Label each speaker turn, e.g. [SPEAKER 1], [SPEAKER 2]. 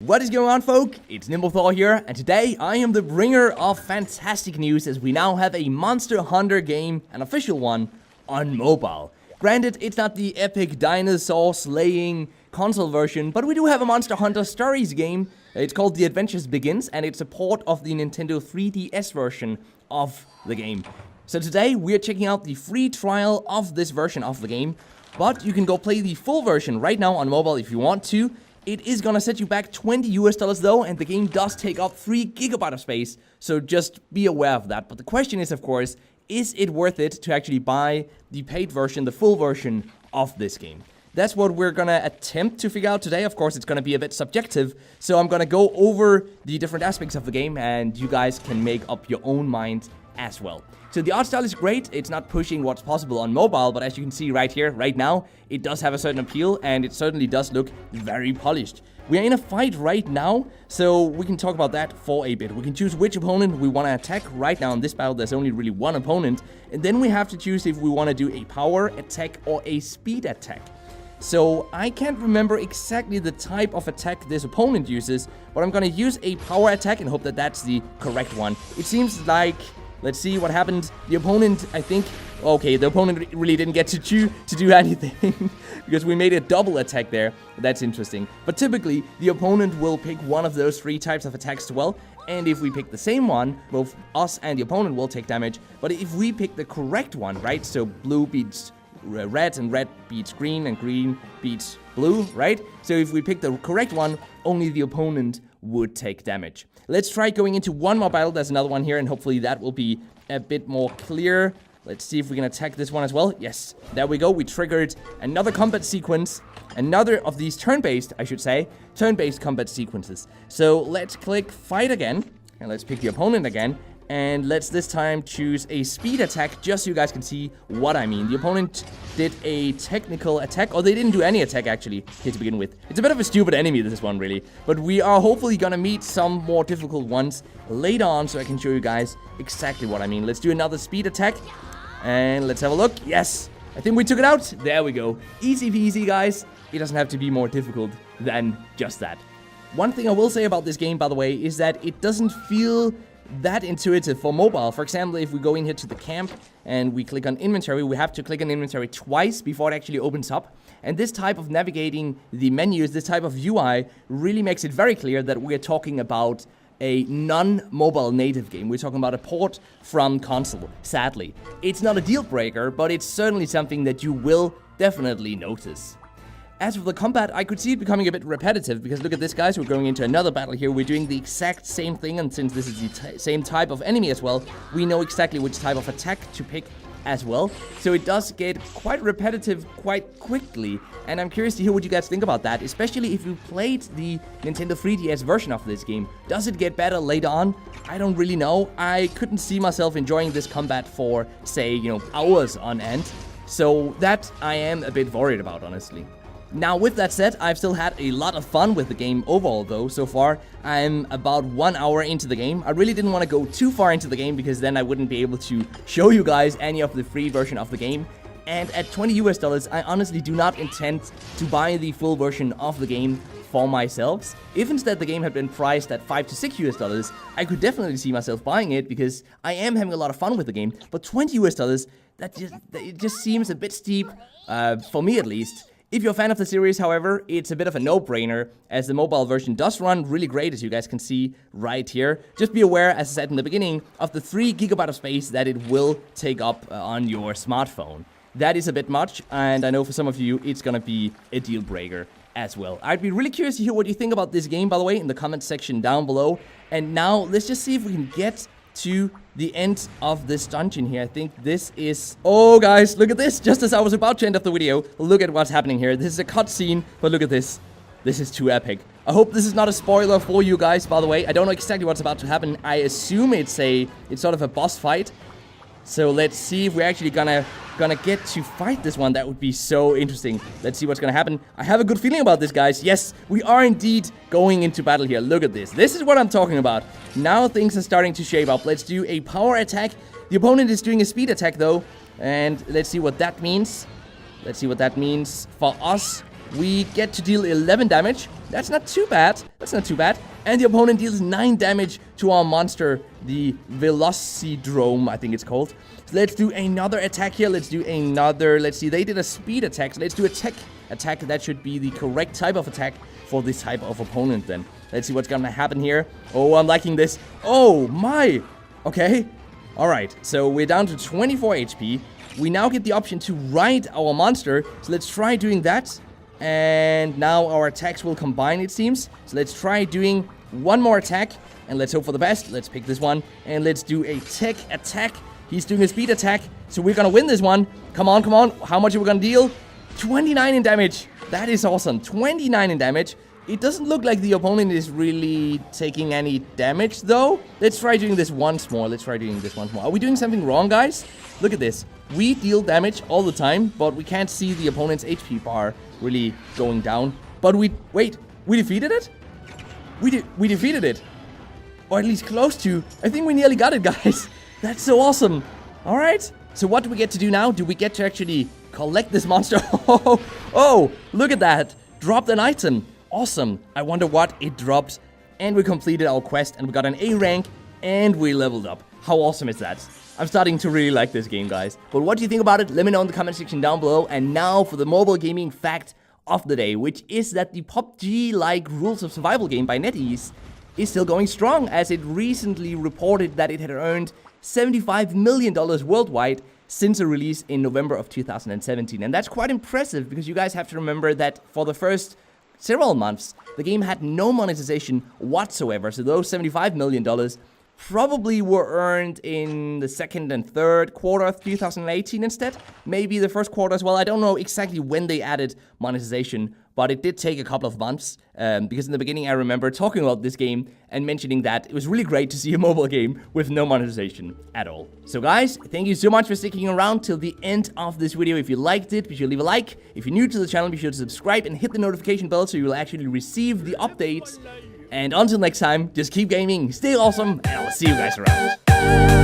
[SPEAKER 1] What is going on, folk? It's NimbleThor here, and today I am the bringer of fantastic news as we now have a Monster Hunter game, an official one, on mobile. Granted, it's not the epic dinosaur slaying console version, but we do have a Monster Hunter Stories game. It's called The Adventures Begins, and it's a port of the Nintendo 3DS version of the game. So today we're checking out the free trial of this version of the game, but you can go play the full version right now on mobile if you want to. It is gonna set you back $20 though, and the game does take up 3 GB of space, so just be aware of that. But the question is, of course, is it worth it to actually buy the paid version, the full version of this game? That's what we're gonna attempt to figure out today. Of course, it's gonna be a bit subjective, so I'm gonna go over the different aspects of the game, and you guys can make up your own mind as well. So the art style is great. It's not pushing what's possible on mobile, but as you can see right here, right now, it does have a certain appeal, and it certainly does look very polished. We are in a fight right now, so we can talk about that for a bit. We can choose which opponent we want to attack. Right now in this battle, there's only really one opponent, and then we have to choose if we want to do a power attack or a speed attack. So I can't remember exactly the type of attack this opponent uses, but I'm going to use a power attack and hope that that's the correct one. It seems like... Let's see what happened. The opponent, I think... Okay, the opponent really didn't get to do anything because we made a double attack there. That's interesting. But typically, the opponent will pick one of those 3 types of attacks as well. And if we pick the same one, both us and the opponent will take damage. But if we pick the correct one, right? So blue beats red and red beats green and green beats blue, right? So if we pick the correct one, only the opponent would take damage. Let's try going into one more battle. There's another one here, and hopefully that will be a bit more clear. Let's see if we can attack this one as well. Yes, there we go. We triggered another combat sequence. Another of these turn-based, I should say, turn-based combat sequences. So let's click fight again, and let's pick the opponent again. And let's this time choose a speed attack, just so you guys can see what I mean. The opponent did a technical attack, or they didn't do any attack actually, here to begin with. It's a bit of a stupid enemy, this one, really. But we are hopefully gonna meet some more difficult ones later on, so I can show you guys exactly what I mean. Let's do another speed attack, and let's have a look. Yes, I think we took it out. There we go. Easy peasy, guys. It doesn't have to be more difficult than just that. One thing I will say about this game, by the way, is that it doesn't feel that intuitive for mobile. For example, if we go in here to the camp and we click on inventory, we have to click on inventory twice before it actually opens up. And this type of navigating the menus, this type of UI, really makes it very clear that we're talking about a non-mobile native game. We're talking about a port from console, sadly. It's not a deal breaker, but it's certainly something that you will definitely notice. As for the combat, I could see it becoming a bit repetitive, because look at this, guys, we're going into another battle here. We're doing the exact same thing, and since this is the same type of enemy as well, we know exactly which type of attack to pick as well. So it does get quite repetitive quite quickly, and I'm curious to hear what you guys think about that, especially if you played the Nintendo 3DS version of this game. Does it get better later on? I don't really know. I couldn't see myself enjoying this combat for, say, hours on end. So that I am a bit worried about, honestly. Now, with that said, I've still had a lot of fun with the game overall, though. So far, I'm about 1 hour into the game. I really didn't want to go too far into the game, because then I wouldn't be able to show you guys any of the free version of the game. And at $20, I honestly do not intend to buy the full version of the game for myself. If instead the game had been priced at $5 to $6, I could definitely see myself buying it, because I am having a lot of fun with the game. But $20, it just seems a bit steep, for me at least. If you're a fan of the series, however, it's a bit of a no-brainer, as the mobile version does run really great, as you guys can see right here. Just be aware, as I said in the beginning, of the 3 GB of space that it will take up on your smartphone. That is a bit much, and I know for some of you, it's gonna be a deal breaker as well. I'd be really curious to hear what you think about this game, by the way, in the comment section down below. And now, let's just see if we can get to the end of this dungeon here. I think this is... Oh, guys, look at this. Just as I was about to end up the video, look at what's happening here. This is a cutscene, but look at this. This is too epic. I hope this is not a spoiler for you guys, by the way. I don't know exactly what's about to happen. I assume it's sort of a boss fight. So let's see if we're actually gonna get to fight this one. That would be so interesting. Let's see what's gonna happen. I have a good feeling about this, guys. Yes, we are indeed going into battle here. Look at this. This is what I'm talking about. Now things are starting to shape up. Let's do a power attack. The opponent is doing a speed attack, though. And let's see what that means. Let's see what that means for us. We get to deal 11 damage. That's not too bad. That's not too bad. And the opponent deals 9 damage to our monster, the Velocidrome, I think it's called. So let's do another attack here. Let's do another, let's see, they did a speed attack. So let's do a tech attack. That should be the correct type of attack for this type of opponent then. Let's see what's gonna happen here. Oh, I'm liking this. Oh my. Okay. Alright, so we're down to 24 HP. We now get the option to ride our monster. So let's try doing that. And now our attacks will combine, it seems. So let's try doing one more attack. And let's hope for the best. Let's pick this one. And let's do a tech attack. He's doing a speed attack. So we're gonna win this one. Come on, come on. How much are we gonna deal? 29 in damage. That is awesome. 29 in damage. It doesn't look like the opponent is really taking any damage, though. Let's try doing this once more. Let's try doing this once more. Are we doing something wrong, guys? Look at this. We deal damage all the time, but we can't see the opponent's HP bar really going down. But we defeated it? We defeated it. Or at least close to. I think we nearly got it, guys. That's so awesome. All right. So what do we get to do now? Do we get to actually collect this monster? Oh, look at that. Dropped an item. Awesome. I wonder what it dropped. And we completed our quest and we got an A rank and we leveled up. How awesome is that? I'm starting to really like this game, guys. But what do you think about it? Let me know in the comment section down below. And now for the mobile gaming fact of the day, which is that the PUBG-like Rules of Survival game by NetEase is still going strong, as it recently reported that it had earned $75 million worldwide since a release in November of 2017. And that's quite impressive, because you guys have to remember that for the first several months, the game had no monetization whatsoever. So those $75 million probably were earned in the second and third quarter of 2018 instead. Maybe the first quarter as well. I don't know exactly when they added monetization, but it did take a couple of months. Because in the beginning I remember talking about this game and mentioning that it was really great to see a mobile game with no monetization at all. So guys, thank you so much for sticking around till the end of this video. If you liked it, be sure to leave a like. If you're new to the channel, be sure to subscribe and hit the notification bell so you will actually receive the updates. And until next time, just keep gaming, stay awesome, and I'll see you guys around.